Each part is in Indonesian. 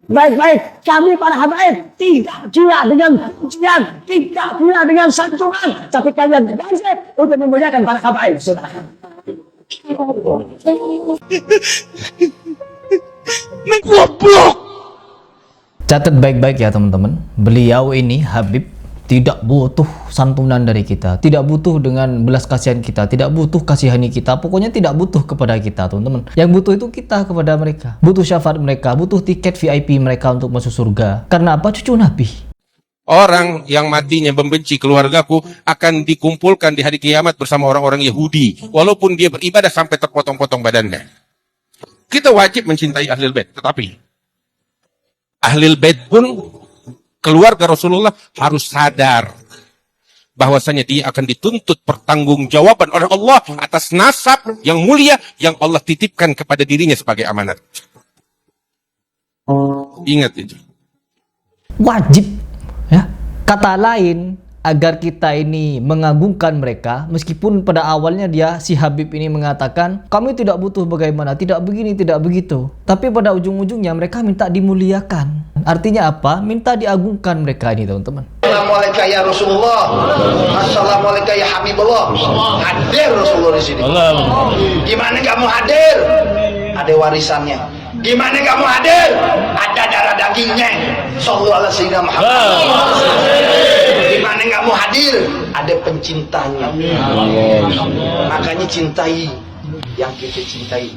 Baik-baik, kami para habaib tidak gila dengan pujian, tidak gila dengan sanjungan, tapi kalian wajib untuk memuliakan para habaib. Silakan. Goblok. Catat baik-baik ya teman-teman. Beliau ini Habib tidak butuh santunan dari kita, tidak butuh dengan belas kasihan kita, tidak butuh kasihani kita, pokoknya tidak butuh kepada kita teman-teman. Yang butuh itu kita kepada mereka, butuh syafaat mereka, butuh tiket VIP mereka untuk masuk surga. Karena apa? Cucu Nabi. Orang yang matinya membenci keluargaku akan dikumpulkan di hari kiamat bersama orang-orang Yahudi, walaupun dia beribadah sampai terpotong-potong badannya. Kita wajib mencintai Ahlul Bait, tetapi Ahlul Bait pun, keluarga Rasulullah harus sadar bahwasanya dia akan dituntut pertanggungjawaban oleh Allah atas nasab yang mulia yang Allah titipkan kepada dirinya sebagai amanat. Ingat itu. Wajib ya. Kata lain, agar kita ini mengagungkan mereka, meskipun pada awalnya si Habib ini mengatakan kami tidak butuh bagaimana, tidak begini, tidak begitu, tapi pada ujung-ujungnya mereka minta dimuliakan. Artinya apa? Minta diagungkan mereka ini teman-teman. Assalamualaikum ya Rasulullah, Assalamualaikum ya Habibullah. Hadir Rasulullah di sini. Gimana kamu hadir? Ada warisannya. Gimana kamu hadir? Ada darah dagingnya. Sallallahu alaihi wasallam Muhammad. Gimana kamu hadir? Ada pencintanya. Makanya cintai yang kita cintai.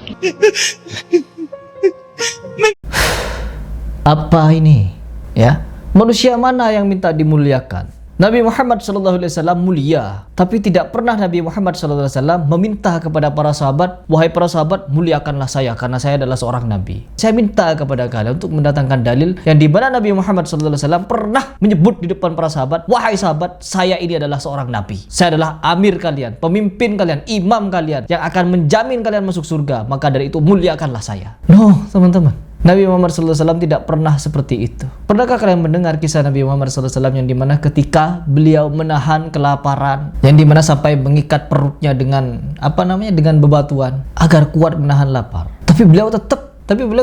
Apa ini? Ya, manusia mana yang minta dimuliakan? Nabi Muhammad SAW mulia, tapi tidak pernah Nabi Muhammad SAW meminta kepada para sahabat, wahai para sahabat, muliakanlah saya karena saya adalah seorang Nabi. Saya minta kepada kalian untuk mendatangkan dalil yang dimana Nabi Muhammad SAW pernah menyebut di depan para sahabat, wahai sahabat, saya ini adalah seorang Nabi. Saya adalah amir kalian, pemimpin kalian, imam kalian yang akan menjamin kalian masuk surga. Maka dari itu muliakanlah saya. No, teman-teman. Nabi Muhammad SAW tidak pernah seperti itu. Pernahkah kalian mendengar kisah Nabi Muhammad SAW yang dimana ketika beliau menahan kelaparan, yang dimana sampai mengikat perutnya dengan dengan bebatuan agar kuat menahan lapar, tapi beliau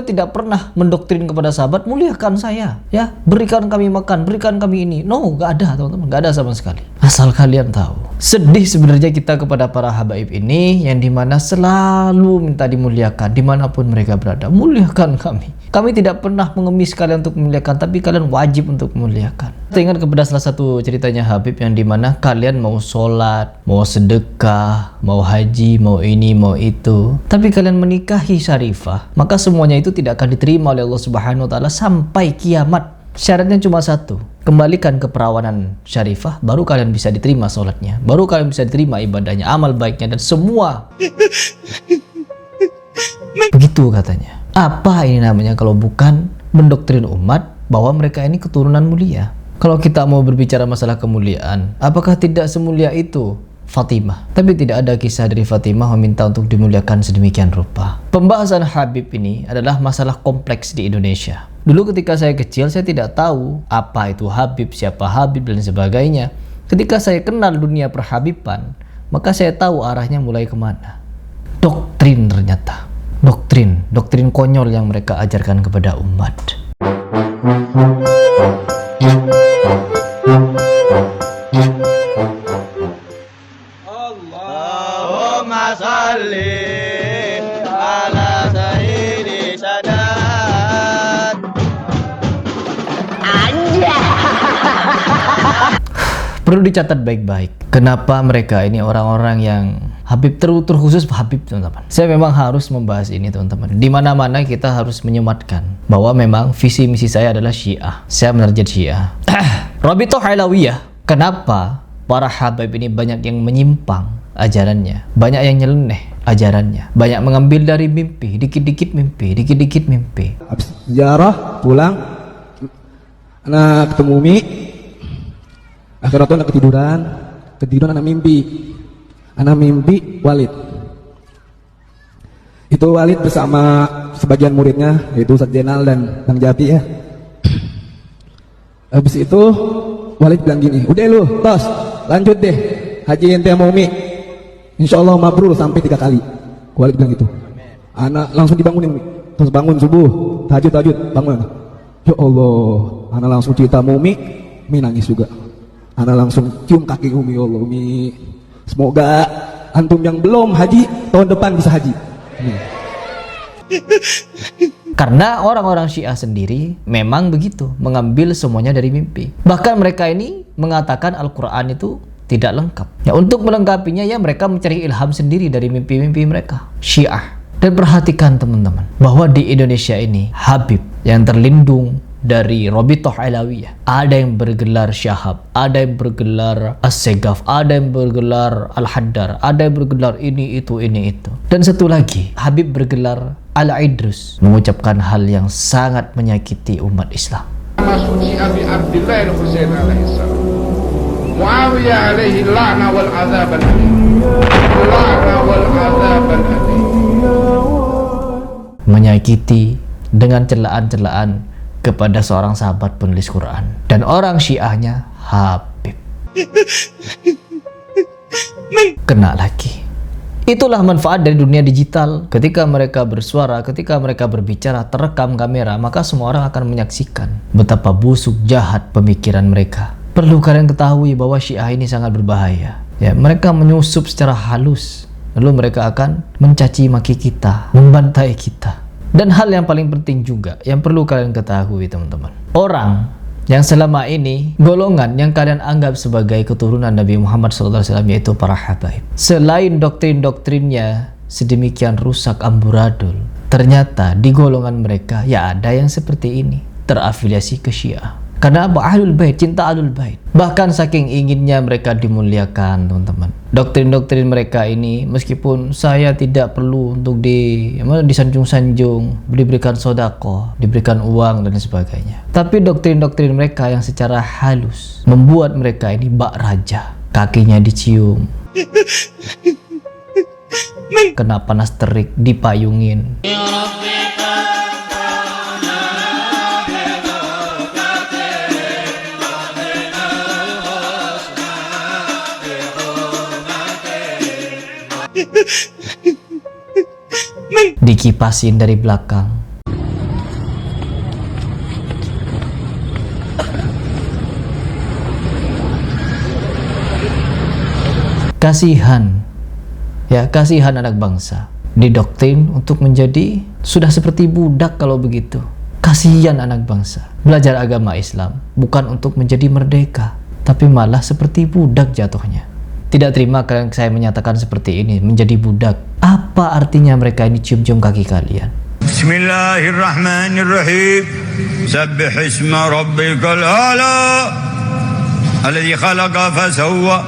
tidak pernah mendoktrin kepada sahabat, muliakan saya, ya, berikan kami makan, berikan kami ini. No, gak ada teman-teman, gak ada sama sekali. Asal kalian tahu, sedih sebenarnya kita kepada para habaib ini yang dimana selalu minta dimuliakan dimanapun mereka berada. Muliakan kami. Kami tidak pernah mengemis kalian untuk memuliakan, tapi kalian wajib untuk memuliakan. Saya ingat kepada salah satu ceritanya Habib yang dimana kalian mau sholat, mau sedekah, mau haji, mau ini, mau itu, tapi kalian menikahi Syarifah, maka semuanya itu tidak akan diterima oleh Allah Subhanahu wa Ta'ala sampai kiamat. Syaratnya cuma satu, kembalikan keperawanan Syarifah, baru kalian bisa diterima sholatnya, baru kalian bisa diterima ibadahnya, amal baiknya, dan semua. Begitu katanya. Apa ini namanya kalau bukan mendoktrin umat bahwa mereka ini keturunan mulia? Kalau kita mau berbicara masalah kemuliaan, apakah tidak semulia itu Fatimah? Tapi tidak ada kisah dari Fatimah meminta untuk dimuliakan sedemikian rupa. Pembahasan Habib ini adalah masalah kompleks di Indonesia. Dulu ketika saya kecil, saya tidak tahu apa itu Habib, siapa Habib, dan sebagainya. Ketika saya kenal dunia perhabiban, maka saya tahu arahnya mulai kemana. Doktrin ternyata. Doktrin konyol yang mereka ajarkan kepada umat. Allahumma salli ala sayyidi sadat. Perlu dicatat baik-baik. Kenapa mereka ini orang-orang yang Habib terkhusus Habib, teman-teman. Saya memang harus membahas ini, teman-teman. Di mana-mana kita harus menyematkan bahwa memang visi misi saya adalah Syiah. Saya menerjat Syiah. Rabithah Alawiyah. Kenapa para Habib ini banyak yang menyimpang ajarannya, banyak yang nyeleneh ajarannya, banyak mengambil dari mimpi, dikit-dikit mimpi. Habis ziarah pulang, anak ketemu Umi, akhirnya anak ketiduran anak mimpi Walid. Itu Walid bersama sebagian muridnya, yaitu Ustaz Jenal dan Bang Jati ya. Habis itu Walid bilang gini, udah lu tos lanjut deh haji ente sama Umi, insyaallah mabrur sampai 3 kali. Walid bilang gitu. Anak langsung dibangunin Umi, terus bangun subuh tahajud bangun, Ya Allah, ana langsung cerita sama Umi nangis juga. Ana langsung cium kaki Umi, ya Allah Umi. Semoga antum yang belum haji tahun depan bisa haji. Karena orang-orang Syiah sendiri memang begitu, mengambil semuanya dari mimpi. Bahkan mereka ini mengatakan Al-Quran itu tidak lengkap. Ya, untuk melengkapinya ya mereka mencari ilham sendiri dari mimpi-mimpi mereka. Syiah. Dan perhatikan teman-teman, bahwa di Indonesia ini Habib yang terlindung dari Robitoh Alawiyah, ada yang bergelar Syahab, ada yang bergelar As-Segaf, ada yang bergelar Al-Haddar, ada yang bergelar ini itu. Dan satu lagi, Habib bergelar Al-Idrus, mengucapkan hal yang sangat menyakiti umat Islam. Masuni Abi Abdullah Al-Husain alaihissalam, Muawiyah alaihi la'na wal azab al-alim, la'na wal azab al-alim, menyakiti dengan celaan-celaan kepada seorang sahabat penulis Quran, dan orang Syiahnya Habib. Kena lagi. Itulah manfaat dari dunia digital. Ketika mereka bersuara, ketika mereka berbicara, terekam kamera, maka semua orang akan menyaksikan betapa busuk, jahat pemikiran mereka. Perlu kalian ketahui bahwa Syiah ini sangat berbahaya. Ya, mereka menyusup secara halus, lalu mereka akan mencaci maki kita, membantai kita. Dan hal yang paling penting juga yang perlu kalian ketahui teman-teman, orang yang selama ini, golongan yang kalian anggap sebagai keturunan Nabi Muhammad SAW, yaitu para habaib, selain doktrin-doktrinnya sedemikian rusak amburadul, ternyata di golongan mereka ya ada yang seperti ini, terafiliasi ke Syiah. Karena apa? Ahlul Bait, cinta Ahlul Bait. Bahkan saking inginnya mereka dimuliakan, teman-teman. Doktrin-doktrin mereka ini, meskipun saya tidak perlu untuk disanjung-sanjung, diberikan sodako, diberikan uang dan sebagainya, tapi doktrin-doktrin mereka yang secara halus membuat mereka ini bak raja, kakinya dicium, kena panas terik, dipayungin. Dikipasin dari belakang. Kasihan, ya, kasihan anak bangsa didoktrin untuk menjadi sudah seperti budak. Kalau begitu, kasihan anak bangsa belajar agama Islam bukan untuk menjadi merdeka, tapi malah seperti budak jatuhnya. Tidak terima kalian saya menyatakan seperti ini, menjadi budak. Apa artinya mereka ini cium-cium kaki kalian? Bismillahirrahmanirrahim. Sabbih isma rabbikal a'la alladhi khalaqa fasawwa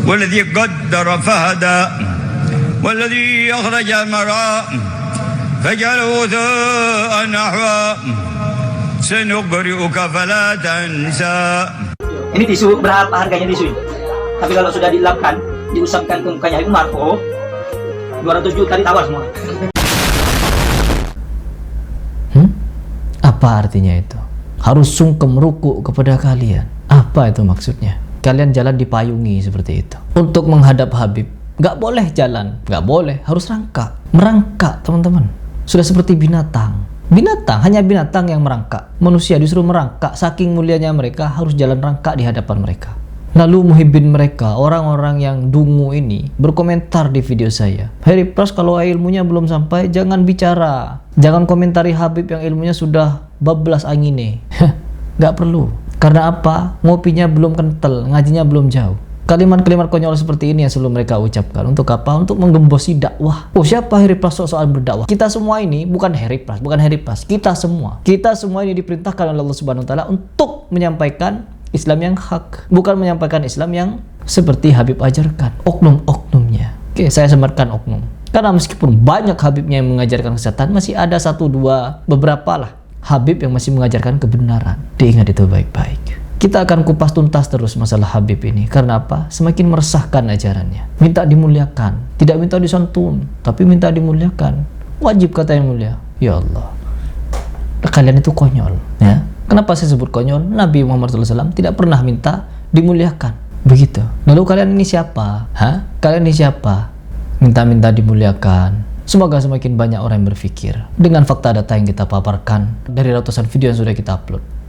walladhi qaddara fahada walladhi akhraja al-mar'a faj'alahu tha'an nahwa sanuqri'uka fala tansa. Ini tisu, berapa harganya tisu ini? Tapi kalau sudah dilapkan, diusapkan ke mukanya Habib Umar, 200 juta ditawar semua. Apa artinya itu? Harus sungkem rukuk kepada kalian. Apa itu maksudnya? Kalian jalan dipayungi seperti itu. Untuk menghadap Habib, nggak boleh jalan, nggak boleh, harus rangkak. Merangkak, teman-teman. Sudah seperti binatang. Binatang, hanya binatang yang merangkak. Manusia disuruh merangkak, saking mulianya mereka harus jalan rangkak di hadapan mereka. Lalu muhibbin mereka, orang-orang yang dungu ini, berkomentar di video saya, Harry Pras kalau ilmunya belum sampai jangan bicara, jangan komentari Habib yang ilmunya sudah bablas angin. Nggak perlu. Karena apa? Ngopinya belum kental, ngajinya belum jauh. Kalimat-kalimat konyol seperti ini yang selalu mereka ucapkan. Untuk apa? Untuk menggembosi dakwah. Oh, siapa Harry Pras soal berdakwah? Kita semua ini bukan Harry Pras, kita semua ini diperintahkan oleh Allah Subhanahu wa taala untuk menyampaikan Islam yang hak, bukan menyampaikan Islam yang seperti Habib ajarkan, oknum-oknumnya. Oke, saya sematkan oknum. Karena meskipun banyak Habibnya yang mengajarkan kesesatan, masih ada satu dua, beberapa lah Habib yang masih mengajarkan kebenaran. Diingat itu baik-baik. Kita akan kupas tuntas terus masalah Habib ini. Karena apa? Semakin meresahkan ajarannya. Minta dimuliakan, tidak minta disantun, tapi minta dimuliakan. Wajib kata yang mulia. Ya Allah, kalian itu konyol, ya. Kenapa saya sebut konyol? Nabi Muhammad SAW tidak pernah minta dimuliakan. Begitu. Lalu kalian ini siapa? Kalian ini siapa? Minta-minta dimuliakan. Semoga semakin banyak orang yang berpikir dengan fakta data yang kita paparkan dari ratusan video yang sudah kita upload.